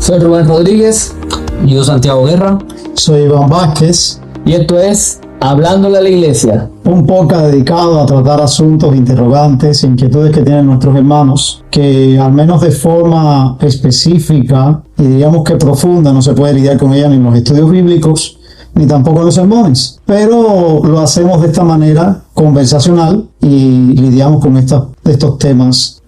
Soy Rubén Rodríguez. Yo, Santiago Guerra. Soy Iván Vázquez. Y esto es Hablándole a la Iglesia. Un podcast dedicado a tratar asuntos, interrogantes, inquietudes que tienen nuestros hermanos, que al menos de forma específica y diríamos que profunda no se puede lidiar con ella ni en los estudios bíblicos, ni tampoco en los sermones. Pero lo hacemos de esta manera conversacional y lidiamos con estos temas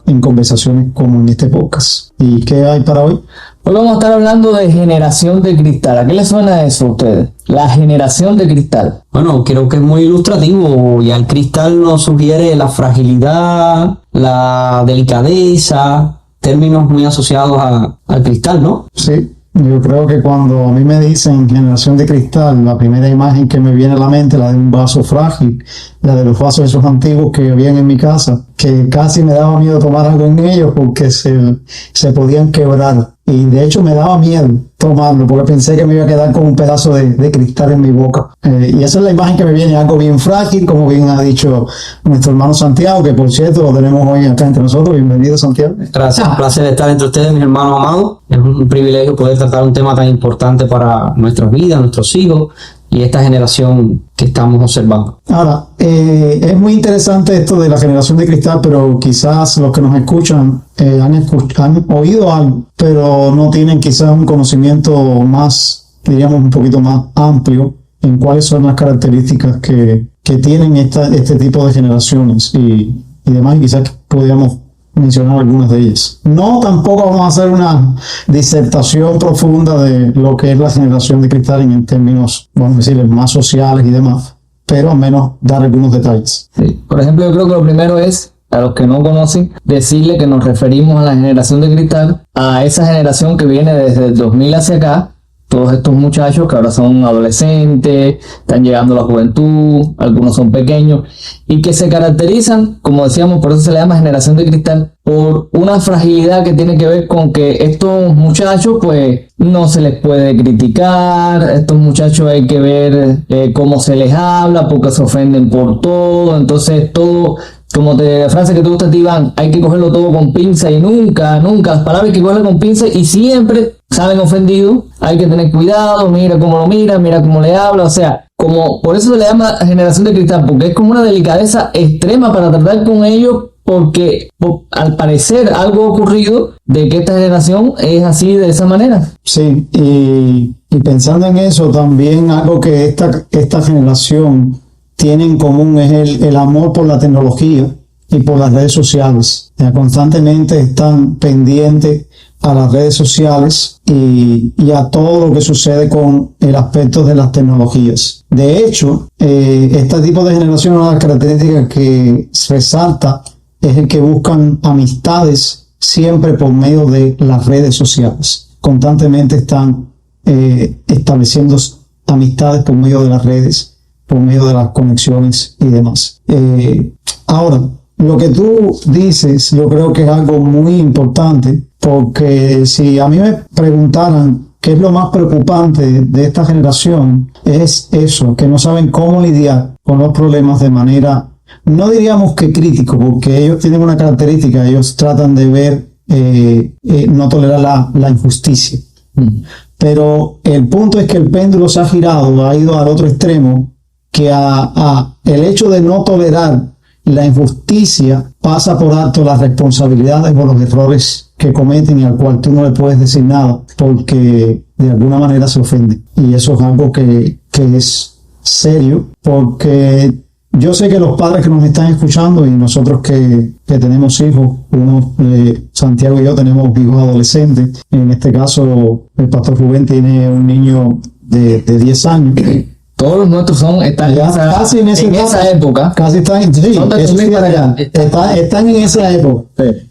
en conversaciones como en este podcast. ¿Y qué hay para hoy? Hoy vamos a estar hablando de generación de cristal. ¿A qué les suena eso a ustedes? La generación de cristal. Bueno, creo que es muy ilustrativo. Ya el cristal nos sugiere la fragilidad, la delicadeza, términos muy asociados al cristal, ¿no? Sí. Yo creo que cuando a mí me dicen generación de cristal, la primera imagen que me viene a la mente es la de un vaso frágil, la de los vasos esos antiguos que habían en mi casa, que casi me daba miedo tomar algo en ellos porque se podían quebrar. Y de hecho me daba miedo tomarlo porque pensé que me iba a quedar con un pedazo de cristal en mi boca. Y esa es la imagen que me viene, algo bien frágil, como bien ha dicho nuestro hermano Santiago, que por cierto lo tenemos hoy acá entre nosotros. Bienvenido, Santiago. Gracias, un placer estar entre ustedes, mis hermanos amados. Es un privilegio poder tratar un tema tan importante para nuestras vidas, nuestros hijos y esta generación que estamos observando. Ahora, es muy interesante esto de la generación de cristal, pero quizás los que nos escuchan han oído algo, pero no tienen quizás un conocimiento más, diríamos, un poquito más amplio en cuáles son las características que tienen este tipo de generaciones y demás, y quizás podríamos mencionar algunas de ellas. No, tampoco vamos a hacer una disertación profunda de lo que es la generación de cristal en términos, vamos a decir, más sociales y demás, pero al menos dar algunos detalles. Sí. Por ejemplo, yo creo que lo primero es, a los que no conocen, decirle que nos referimos a la generación de cristal, a esa generación que viene desde el 2000 hacia acá, todos estos muchachos que ahora son adolescentes, están llegando a la juventud, algunos son pequeños, y que se caracterizan, como decíamos, por eso se le llama generación de cristal, por una fragilidad que tiene que ver con que estos muchachos, pues, no se les puede criticar, estos muchachos hay que ver cómo se les habla, porque se ofenden por todo, entonces todo, como la frase que tú gusta, Iván, hay que cogerlo todo con pinza y nunca, las palabras hay que cogerlas con pinza y siempre salen ofendidos, hay que tener cuidado, mira cómo lo mira cómo le habla, o sea, como por eso se le llama generación de cristal, porque es como una delicadeza extrema para tratar con ellos, porque al parecer algo ha ocurrido de que esta generación es así de esa manera. Sí, y pensando en eso también algo que esta generación tiene en común es el amor por la tecnología y por las redes sociales. Constantemente están pendientes a las redes sociales y a todo lo que sucede con el aspecto de las tecnologías. De hecho, este tipo de generación, una de las características que resalta es el que buscan amistades siempre por medio de las redes sociales. Constantemente están estableciendo amistades por medio de las redes, por medio de las conexiones y demás. Ahora, lo que tú dices, yo creo que es algo muy importante, porque si a mí me preguntaran qué es lo más preocupante de esta generación, es eso, que no saben cómo lidiar con los problemas de manera, no diríamos que crítico, porque ellos tienen una característica, ellos tratan de ver, no tolerar la injusticia. Pero el punto es que el péndulo se ha girado, ha ido al otro extremo, que el hecho de no tolerar la injusticia pasa por alto las responsabilidades por los errores que cometen y al cual tú no le puedes decir nada porque de alguna manera se ofende. Y eso es algo que es serio, porque yo sé que los padres que nos están escuchando y nosotros que tenemos hijos, Santiago y yo tenemos hijos adolescentes, en este caso el pastor Rubén tiene un niño de 10 años. Todos los nuestros están casi en esa época. Casi están en esa época.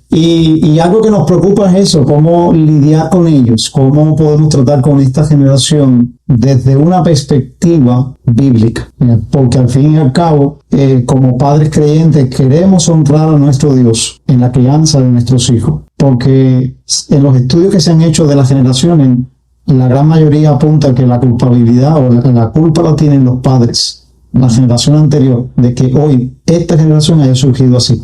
Sí. Y algo que nos preocupa es eso, cómo lidiar con ellos, cómo podemos tratar con esta generación desde una perspectiva bíblica. Porque al fin y al cabo, como padres creyentes, queremos honrar a nuestro Dios en la crianza de nuestros hijos. Porque en los estudios que se han hecho de las generaciones, la gran mayoría apunta que la culpabilidad o la culpa la tienen los padres, la generación anterior, de que hoy esta generación haya surgido así.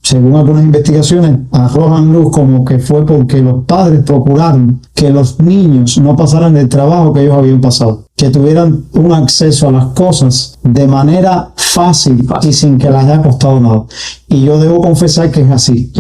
según algunas investigaciones, arrojan luz como que fue porque los padres procuraron que los niños no pasaran el trabajo que ellos habían pasado, que tuvieran un acceso a las cosas de manera fácil y sin que les haya costado nada. Y yo debo confesar que es así,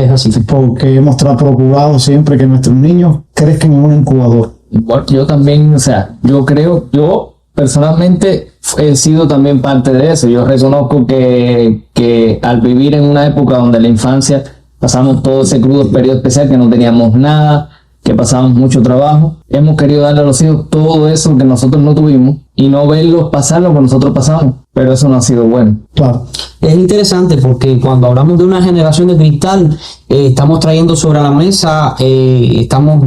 porque hemos procurado siempre que nuestros niños crezcan en un incubador. Bueno, yo también, o sea, yo personalmente he sido también parte de eso. Yo reconozco que al vivir en una época donde la infancia pasamos todo ese crudo periodo especial, que no teníamos nada, que pasábamos mucho trabajo, hemos querido darle a los hijos todo eso que nosotros no tuvimos y no verlos pasar lo que nosotros pasamos, pero eso no ha sido bueno. Claro. Es interesante porque cuando hablamos de una generación de cristal, estamos trayendo sobre la mesa,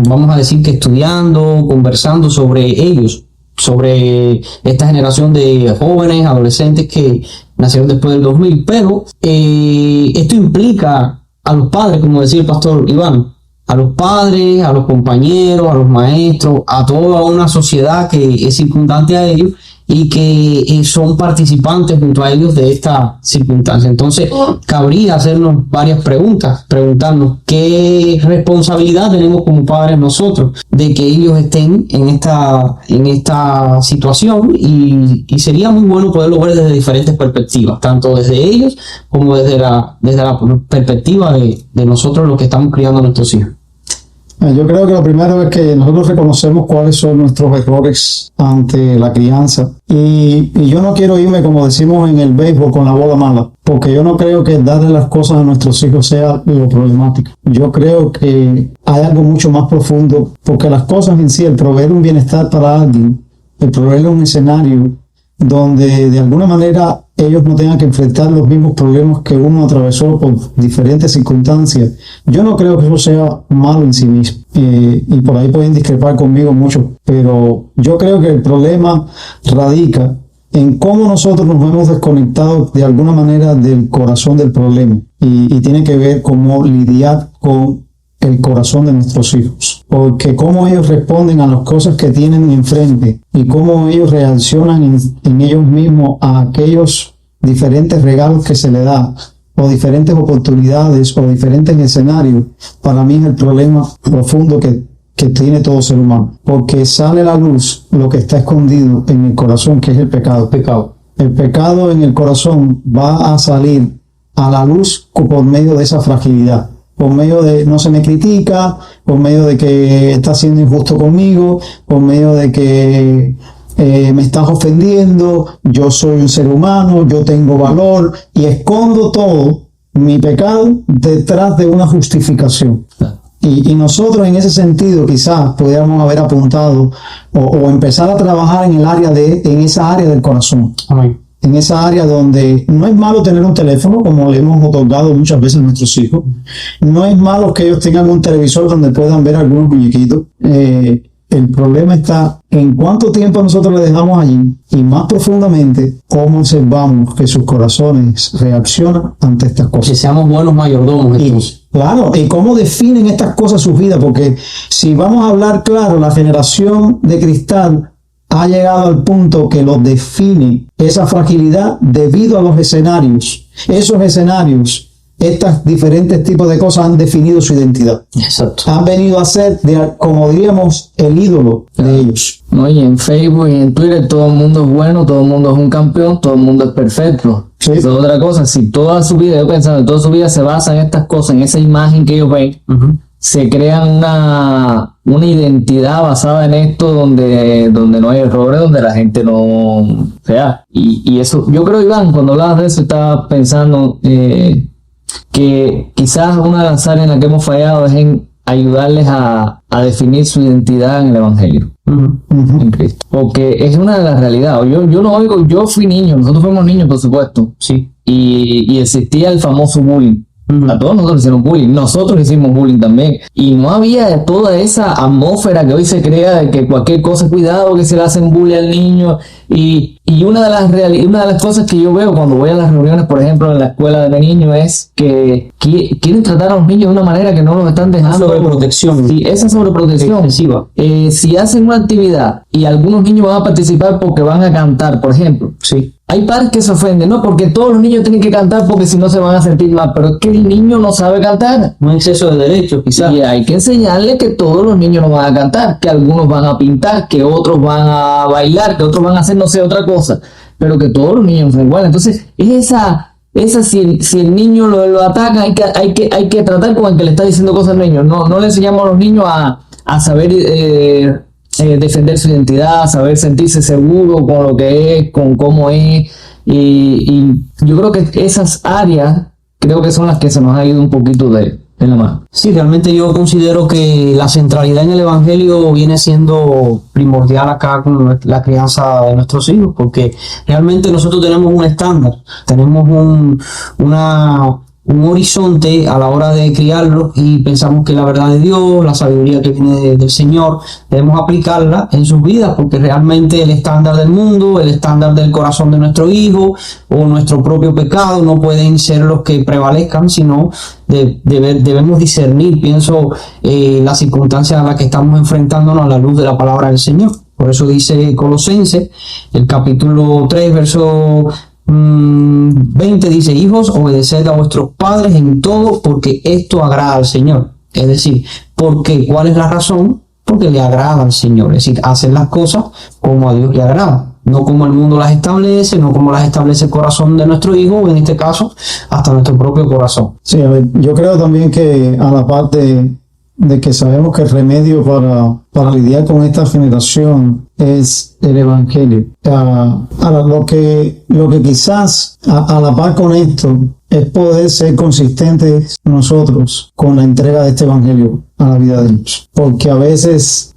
vamos a decir que estudiando, conversando sobre ellos, sobre esta generación de jóvenes, adolescentes que nacieron después del 2000, pero esto implica a los padres, como decía el pastor Iván, a los padres, a los compañeros, a los maestros, a toda una sociedad que es circundante a ellos y que son participantes junto a ellos de esta circunstancia. Entonces, cabría hacernos varias preguntas, preguntarnos qué responsabilidad tenemos como padres nosotros de que ellos estén en esta situación y sería muy bueno poderlo ver desde diferentes perspectivas, tanto desde ellos como desde la perspectiva de nosotros los que estamos criando a nuestros hijos. Yo creo que lo primero es que nosotros reconocemos cuáles son nuestros errores ante la crianza y yo no quiero irme, como decimos en el béisbol, con la bola mala, porque yo no creo que darle las cosas a nuestros hijos sea lo problemático. Yo creo que hay algo mucho más profundo, porque las cosas en sí, el proveer un bienestar para alguien, el proveerle un escenario donde de alguna manera ellos no tengan que enfrentar los mismos problemas que uno atravesó por diferentes circunstancias. Yo no creo que eso sea malo en sí mismo. Y por ahí pueden discrepar conmigo mucho, pero yo creo que el problema radica en cómo nosotros nos hemos desconectado de alguna manera del corazón del problema. Y tiene que ver cómo lidiar con el corazón de nuestros hijos, porque cómo ellos responden a las cosas que tienen enfrente y cómo ellos reaccionan en ellos mismos a aquellos diferentes regalos que se les da o diferentes oportunidades o diferentes escenarios. Para mí es el problema profundo que tiene todo ser humano, porque sale a la luz lo que está escondido en el corazón, que es el pecado. El pecado en el corazón va a salir a la luz por medio de esa fragilidad, por medio de no se me critica, por medio de que estás siendo injusto conmigo, por medio de que me estás ofendiendo, yo soy un ser humano, yo tengo valor, y escondo todo mi pecado detrás de una justificación. Y nosotros en ese sentido quizás pudiéramos haber apuntado o empezar a trabajar en esa área del corazón. Amén. En esa área donde no es malo tener un teléfono, como le hemos otorgado muchas veces a nuestros hijos. No es malo que ellos tengan un televisor donde puedan ver algunos muñequitos. El problema está en cuánto tiempo nosotros le dejamos allí y más profundamente cómo observamos que sus corazones reaccionan ante estas cosas. Que seamos buenos mayordomos. Claro, y cómo definen estas cosas sus vidas, porque si vamos a hablar claro, la generación de cristal ha llegado al punto que los define esa fragilidad debido a los escenarios. Esos escenarios, estos diferentes tipos de cosas han definido su identidad. Exacto. Han venido a ser, como diríamos, el ídolo de ellos. No, y en Facebook y en Twitter todo el mundo es bueno, todo el mundo es un campeón, todo el mundo es perfecto. Sí. Eso es otra cosa. Si toda su vida, yo pensando, toda su vida se basa en estas cosas, en esa imagen que ellos ven, se crean una identidad basada en esto donde no hay errores, donde la gente no... O sea, y eso, yo creo, Iván, cuando hablabas de eso, estaba pensando que quizás una de las áreas en las que hemos fallado es en ayudarles a definir su identidad en el Evangelio. En Cristo. Porque es una de las realidades. Yo no oigo, yo fui niño, nosotros fuimos niños, por supuesto. Sí. Y existía el famoso bullying. A todos nosotros hicieron bullying, nosotros hicimos bullying también, y no había toda esa atmósfera que hoy se crea de que cualquier cosa, cuidado que se le hacen bullying al niño, y una de las cosas que yo veo cuando voy a las reuniones, por ejemplo en la escuela de niños, es que quieren tratar a los niños de una manera que no los están dejando. Sobreprotección. Sí, esa sobreprotección excesiva. Si hacen una actividad y algunos niños van a participar porque van a cantar, por ejemplo, sí, hay padres que se ofenden, ¿no? Porque todos los niños tienen que cantar porque si no se van a sentir mal, pero es que el niño no sabe cantar. Un exceso de derechos, quizás. Y hay que enseñarle que todos los niños no van a cantar, que algunos van a pintar, que otros van a bailar, que otros van a hacer no sé otra cosa, pero que todos los niños son iguales. Entonces, si el niño lo ataca, hay que tratar con el que le está diciendo cosas al niño. No le enseñamos a los niños a saber defender su identidad, saber sentirse seguro con lo que es, con cómo es, y yo creo que esas áreas creo que son las que se nos ha ido un poquito de la mano. Sí, realmente yo considero que la centralidad en el Evangelio viene siendo primordial acá con la crianza de nuestros hijos, porque realmente nosotros tenemos un estándar, tenemos un horizonte a la hora de criarlos y pensamos que la verdad de Dios, la sabiduría que viene del Señor, debemos aplicarla en sus vidas, porque realmente el estándar del mundo, el estándar del corazón de nuestro hijo o nuestro propio pecado no pueden ser los que prevalezcan, sino debemos discernir, pienso, las circunstancias a las que estamos enfrentándonos a la luz de la palabra del Señor. Por eso dice Colosenses, el capítulo 3, verso 20, dice: hijos, obedeced a vuestros padres en todo, porque esto agrada al Señor. Es decir, ¿cuál es la razón? Porque le agrada al Señor. Es decir, hacer las cosas como a Dios le agrada, no como el mundo las establece, no como las establece el corazón de nuestro hijo, o en este caso, hasta nuestro propio corazón. Sí, a ver, yo creo también que a la parte de que sabemos que el remedio para lidiar con esta generación es el Evangelio. Ahora, lo que quizás a la par con esto es poder ser consistentes nosotros con la entrega de este Evangelio a la vida de ellos. Porque a veces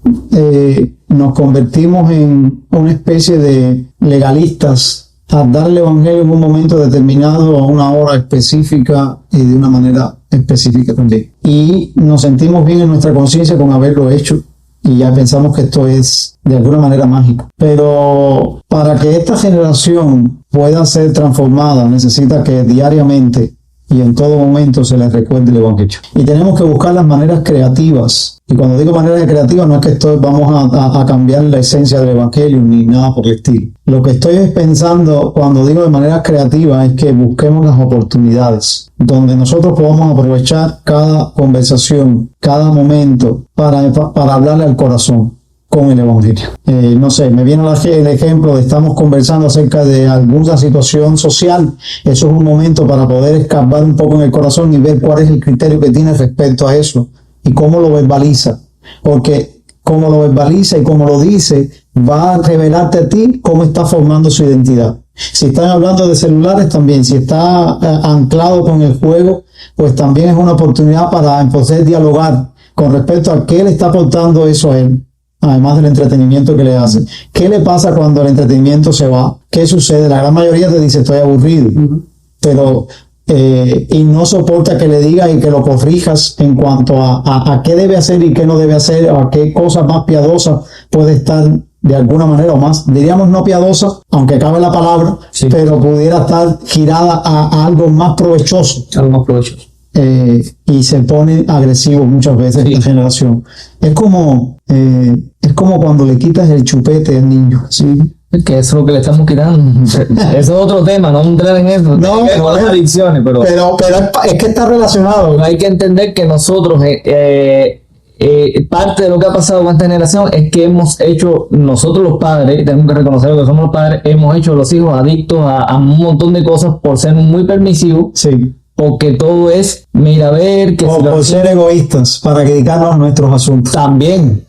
nos convertimos en una especie de legalistas a dar el Evangelio en un momento determinado, a una hora específica y de una manera específica también. Y nos sentimos bien en nuestra conciencia con haberlo hecho y ya pensamos que esto es de alguna manera mágico. Pero para que esta generación pueda ser transformada, necesita que diariamente y en todo momento se les recuerde el Evangelio. Y tenemos que buscar las maneras creativas. Y cuando digo maneras creativas, no es que vamos a cambiar la esencia del Evangelio ni nada por el estilo. Lo que estoy pensando cuando digo de manera creativa es que busquemos las oportunidades donde nosotros podamos aprovechar cada conversación, cada momento para hablarle al corazón con el Evangelio. No sé, me viene el ejemplo de estamos conversando acerca de alguna situación social. Eso es un momento para poder escarbar un poco en el corazón y ver cuál es el criterio que tiene respecto a eso y cómo lo verbaliza. Porque cómo lo verbaliza y cómo lo dice va a revelarte a ti cómo está formando su identidad. Si están hablando de celulares también, si está anclado con el juego, pues también es una oportunidad para poder dialogar con respecto a qué le está aportando eso a él. Además del entretenimiento que le hace. ¿Qué le pasa cuando el entretenimiento se va? ¿Qué sucede? La gran mayoría te dice estoy aburrido. Pero y no soporta que le digas y que lo corrijas en cuanto a qué debe hacer y qué no debe hacer, o a qué cosas más piadosas puede estar de alguna manera, o más, diríamos no piadosa, aunque cabe la palabra, sí, pero pudiera estar girada a algo más provechoso. Algo más provechoso. Y se pone agresivo muchas veces esta generación. Es como cuando le quitas el chupete al niño. ¿Sí? Es que eso es lo que le estamos quitando. Eso es otro tema, no entrar en eso. No, con las adicciones, pero es que está relacionado. Hay que entender que nosotros, parte de lo que ha pasado con esta generación es que hemos hecho, nosotros los padres, tenemos que reconocer que somos los padres, hemos hecho a los hijos adictos a un montón de cosas por ser muy permisivos. Sí. Porque todo es, mira, a ver... que o por ser egoístas, para dedicarnos a nuestros asuntos. También.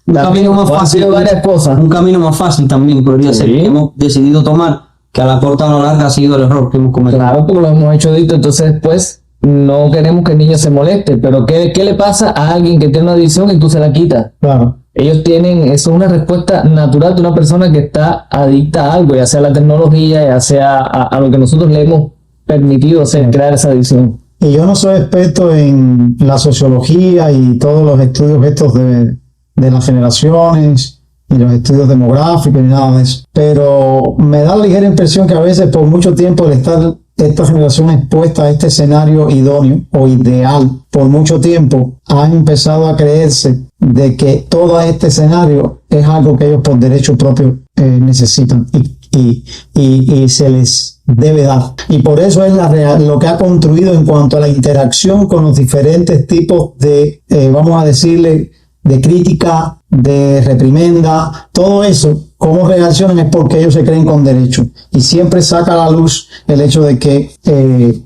Un camino más fácil, varias cosas. Un camino más fácil también podría ser que hemos decidido tomar, que a la corta o a la larga ha sido el error que hemos cometido. Claro, porque lo hemos hecho adicto, entonces pues no queremos que el niño se moleste, pero ¿qué le pasa a alguien que tiene una adicción y tú se la quitas? Claro. Ellos tienen, eso es una respuesta natural de una persona que está adicta a algo, ya sea a la tecnología, ya sea a lo que nosotros le hemos permitido hacer, crear esa adicción. Y yo no soy experto en la sociología y todos los estudios estos de las generaciones y los estudios demográficos y nada de eso, pero me da la ligera impresión que a veces por mucho tiempo el estar esta generación expuesta a este escenario idóneo o ideal por mucho tiempo, han empezado a creerse de que todo este escenario es algo que ellos por derecho propio necesitan y se les debe dar. Y por eso es lo que ha construido en cuanto a la interacción con los diferentes tipos de, vamos a decirle, de crítica, de reprimenda, todo eso, cómo reaccionan es porque ellos se creen con derecho. Y siempre saca a la luz el hecho de que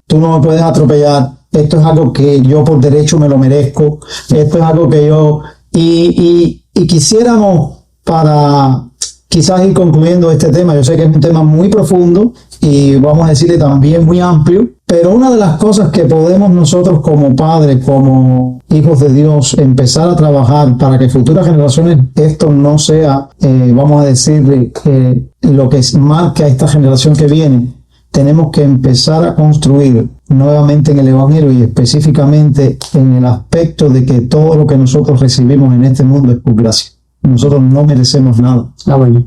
tú no me puedes atropellar, esto es algo que yo por derecho me lo merezco, esto es algo que yo... Y quisiéramos, para quizás ir concluyendo este tema, yo sé que es un tema muy profundo y vamos a decirle también muy amplio, pero una de las cosas que podemos nosotros como padres, como hijos de Dios, empezar a trabajar para que futuras generaciones esto no sea, vamos a decirle, lo que marca a esta generación que viene. Tenemos que empezar a construir nuevamente en el Evangelio y específicamente en el aspecto de que todo lo que nosotros recibimos en este mundo es por gracia. Nosotros no merecemos nada.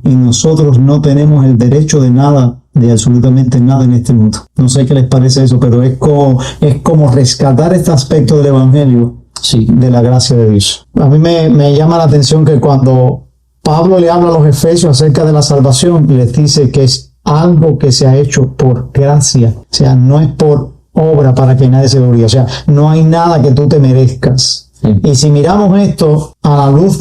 Y nosotros no tenemos el derecho de nada, de absolutamente nada en este mundo. No sé qué les parece eso, pero es como rescatar este aspecto del Evangelio, sí, de la gracia de Dios. A mí me llama la atención que cuando Pablo le habla a los efesios acerca de la salvación, les dice que es algo que se ha hecho por gracia. O sea, no es por obra para que nadie se gloríe. O sea, no hay nada que tú te merezcas. Sí. Y si miramos esto a la luz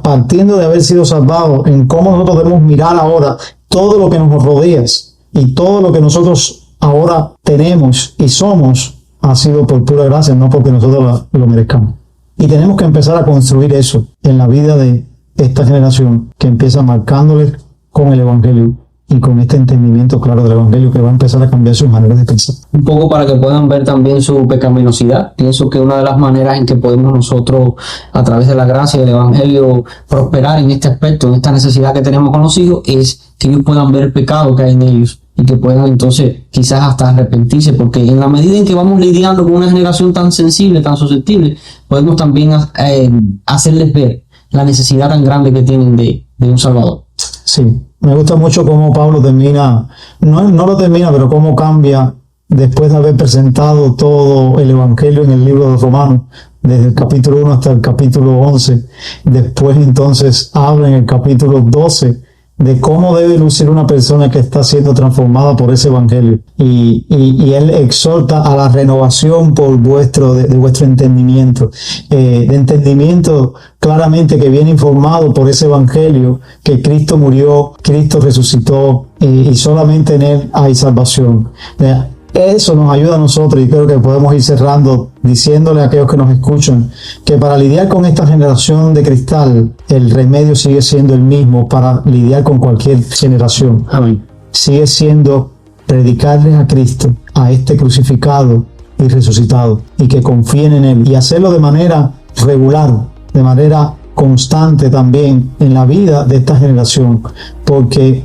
partiendo de haber sido salvados, en cómo nosotros debemos mirar ahora todo lo que nos rodea y todo lo que nosotros ahora tenemos y somos, ha sido por pura gracia, no porque nosotros lo merezcamos. Y tenemos que empezar a construir eso en la vida de esta generación que empieza marcándoles con el Evangelio y con este entendimiento claro del Evangelio que va a empezar a cambiar sus maneras de pensar. Un poco para que puedan ver también su pecaminosidad. Pienso que una de las maneras en que podemos nosotros, a través de la gracia del Evangelio, prosperar en este aspecto, en esta necesidad que tenemos con los hijos, es que ellos puedan ver el pecado que hay en ellos y que puedan entonces quizás hasta arrepentirse, porque en la medida en que vamos lidiando con una generación tan sensible, tan susceptible, podemos también hacerles ver la necesidad tan grande que tienen de un Salvador. Sí, me gusta mucho cómo Pablo termina, no lo termina, pero cómo cambia después de haber presentado todo el Evangelio en el libro de Romanos, desde el capítulo 1 hasta el capítulo 11. Después entonces habla en el capítulo 12 de cómo debe lucir una persona que está siendo transformada por ese Evangelio. Y él exhorta a la renovación por de vuestro entendimiento. De entendimiento claramente que viene informado por ese Evangelio, que Cristo murió, Cristo resucitó y solamente en Él hay salvación. Eso nos ayuda a nosotros y creo que podemos ir cerrando diciéndole a aquellos que nos escuchan que para lidiar con esta generación de cristal, el remedio sigue siendo el mismo para lidiar con cualquier generación. Amén. Sigue siendo predicarles a Cristo, a este crucificado y resucitado, y que confíen en Él y hacerlo de manera regular, de manera constante también en la vida de esta generación, porque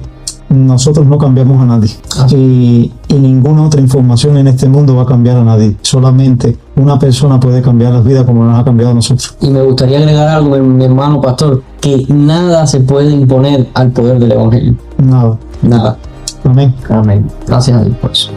nosotros no cambiamos a nadie y ninguna otra información en este mundo va a cambiar a nadie. Solamente una persona puede cambiar las vidas como nos ha cambiado a nosotros. Y me gustaría agregar algo, mi hermano pastor, que nada se puede imponer al poder del Evangelio. Nada. Nada. Amén. Amén. Gracias a Dios por eso.